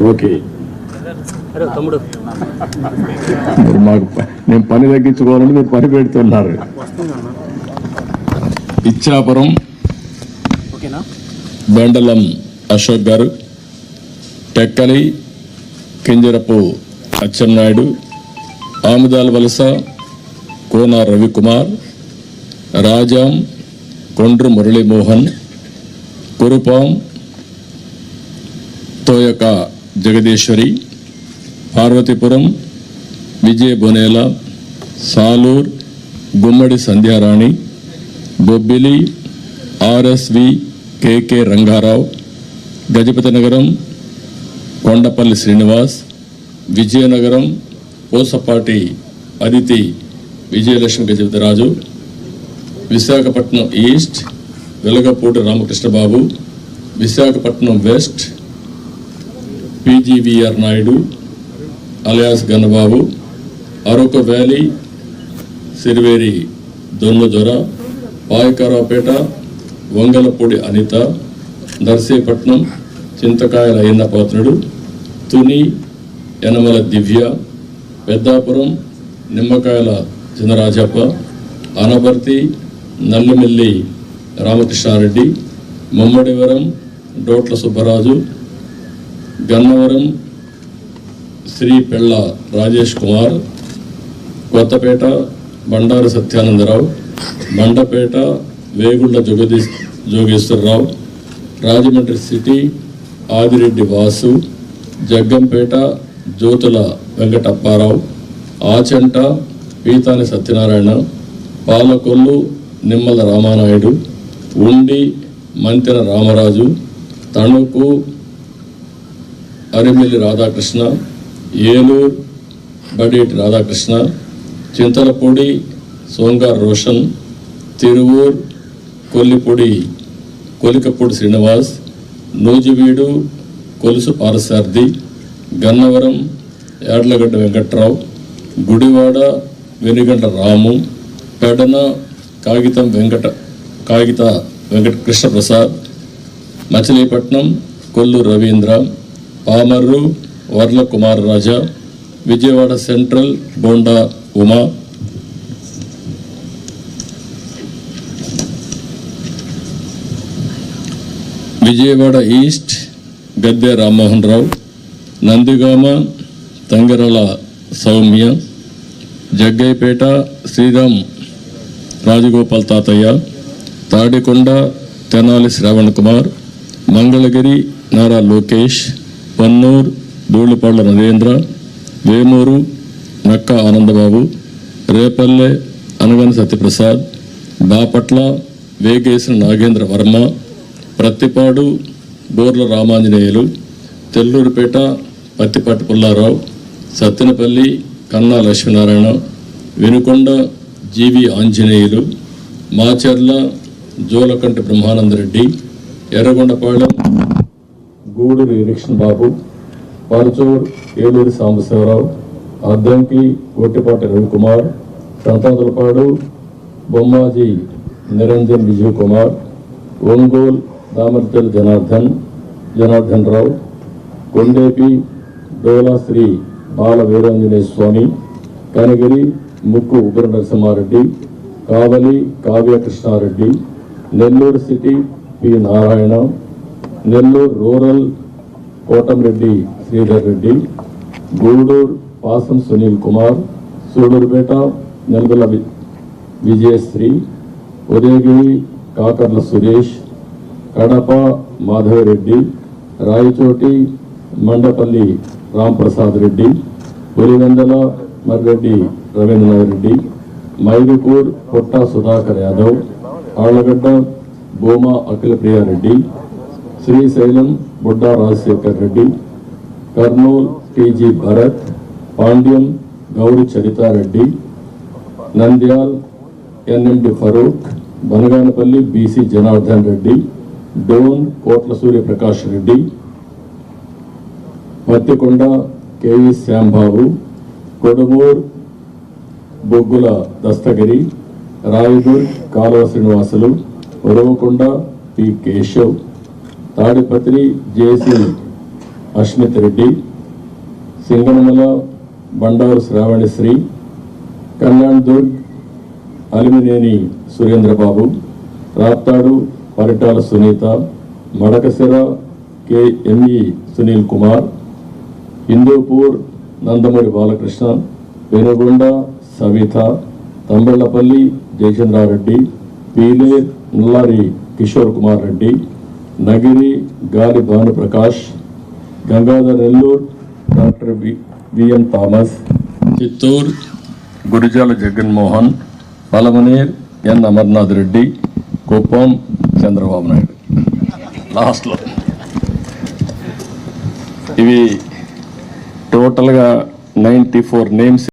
Okay, మాకు నేను పని తగ్గించుకోవాలని మీరు పని పెడుతున్నారు. Ichchapuram బెండలం Ashok garu, Tekkali Kinjarapu Atchannaidu, Amadalavalasa Kona Ravikumar, Rajam Kondru Muralimohan, Kurupam Toyaka Jagadeeswari, Parvathipuram Vijaya Bonela, Salur Gummadi Sandhyarani, Bobbili RSV KK Rangarao, Gajapathinagaram Kondapalli Srinivas, Vizianagaram Posapati Aditi Vijayalakshmi Gajapathiraju, Visakhapatnam east Velagapudi Ramakrishnababu, Visakhapatnam west PGVR Naidu alias Gannababu, Araku valley Siriveri Donnadora, Payakaraopeta Vangalapudi Anitha, Narsipatnam Chintakayala Ayyannapatrudu, Tuni Yanamala Divya, Peddapuram Nimmakayala Chinarajappa, Anaparthi Nallimilli Ramakrishna Reddy, Mummidivaram డోట్ల Subbaraju, Gannavaram Shri పెళ్ళ రాజేష్ కుమార్, కొత్తపేట బండారు సత్యానందరావు, మండపేట వేగుళ్ల జోగేశ్వరరావు, రాజమండ్రి సిటీ ఆదిరెడ్డి వాసు, జగ్గంపేట జ్యోతుల వెంకటప్పారావు, ఆచంట పీతాని సత్యనారాయణ, పాలకొల్లు నిమ్మల రామానాయుడు, ఉండి మంతెన రామరాజు, తణుకు అరిమిల్లి రాధాకృష్ణ, ఏలూరు బడేటి రాధాకృష్ణ, చింతలపూడి సోంగార్ రోషన్, తిరువూర్ కొలికపూడి శ్రీనివాస్, నూజివీడు కొలుసు పారసార్థి, గన్నవరం యాడ్లగడ్డ వెంకట్రావు, గుడివాడ వెనుగంట రాము, పెడన కాగిత వెంకట కృష్ణప్రసాద్, మచిలీపట్నం కొల్లు రవీంద్ర, పామర్రు వర్ల కుమార్ రాజా, విజయవాడ సెంట్రల్ బోండా ఉమా, విజయవాడ ఈస్ట్ గద్దె రామ్మోహన్ రావు, నందిగామ తంగరల సౌమ్య, జగ్గైపేట శ్రీరామ్ రాజగోపాల్ తాతయ్య, తాడికొండ తెనాలి శ్రావణ్ కుమార్, మంగళగిరి నారా లోకేష్, పన్నూర్ ధూళిపాళ్ల నరేంద్ర, వేమూరు నక్క ఆనందబాబు, రేపల్లె అనగన సత్యప్రసాద్, బాపట్ల వేగేసిన నాగేంద్ర వర్మ, ప్రత్తిపాడు బోర్ల రామాంజనేయులు, తెల్లూరుపేట పత్తిపాటి పుల్లారావు, సత్తెనపల్లి కన్నా లక్ష్మీనారాయణ, వినుకొండ జీవి ఆంజనేయులు, మాచర్ల జోలకంటి బ్రహ్మానందరెడ్డి, ఎర్రగొండపాళెం గూడూరు నిరీక్షణ్ బాబు, పరచూర్ ఏలూరి సాంబశివరావు, అద్దంకి గొట్టిపాటి రవికుమార్, సంతాతులపాడు బొమ్మాజీ నిరంజన్ విజయ్ కుమార్, ఒంగోలు దామర్తెల్ జనార్దన్ రావు, కొండేపి డోలా శ్రీ బాల Veeranjaneya Swamy, Kanigiri Mukku Ugra Narasimhareddy, Kavali Kavya Krishnareddy, Nellore city P Narayana, Nellore rural Kotamreddy Sridhar Reddy, Gudur Pasam Sunil Kumar, Sullurpeta Nelavala Vijayasree, Udayagiri Kakarla Suresh, Kadapa Madhavareddy, Rayachoti Mandipalli Ramprasad Reddy, Pulivendula Marreddy Ravindranath Reddy, Mydukur Putta Sudhakar Yadav, Allagadda Bhuma Akhilapriyareddy, Srisailam Budda Rajasekhar Reddy, Kurnool TG Bharath, Panyam Gowri Charithareddy, Nandyal NMD Farooq, Banaganapalle BC Janardhan Reddy, Dhone Kotla Suryaprakash Reddy, Pattikonda KV Shyambabu, Kodumur బొగ్గుల Dastagiri, Rayadurg Kalava Srinivasulu, Uravakonda P Keshav, Tadipatri JC Asmith Reddy, Singanamala Bandaru Sravanisree, Kalyandurg Alimineni Surendrababu, Raptadu Paritala Sunitha, Madakasira KME Sunil Kumar, Hindupur Nandamuri Balakrishna, Penukonda Savitha, Thamballapalle Jayachandrareddy, Pileru Nallari Kishore Kumar Reddy, Nagari Gali Bhanuprakash, Gangadhara Nellore doctor VM Thomas, Chittoor Gurajala Jaganmohan, Palamaner N Amarnath Reddy, Kuppam Chandrababu Naidu. లాస్ట్లో ఇవి టోటల్గా 94 నేమ్స్.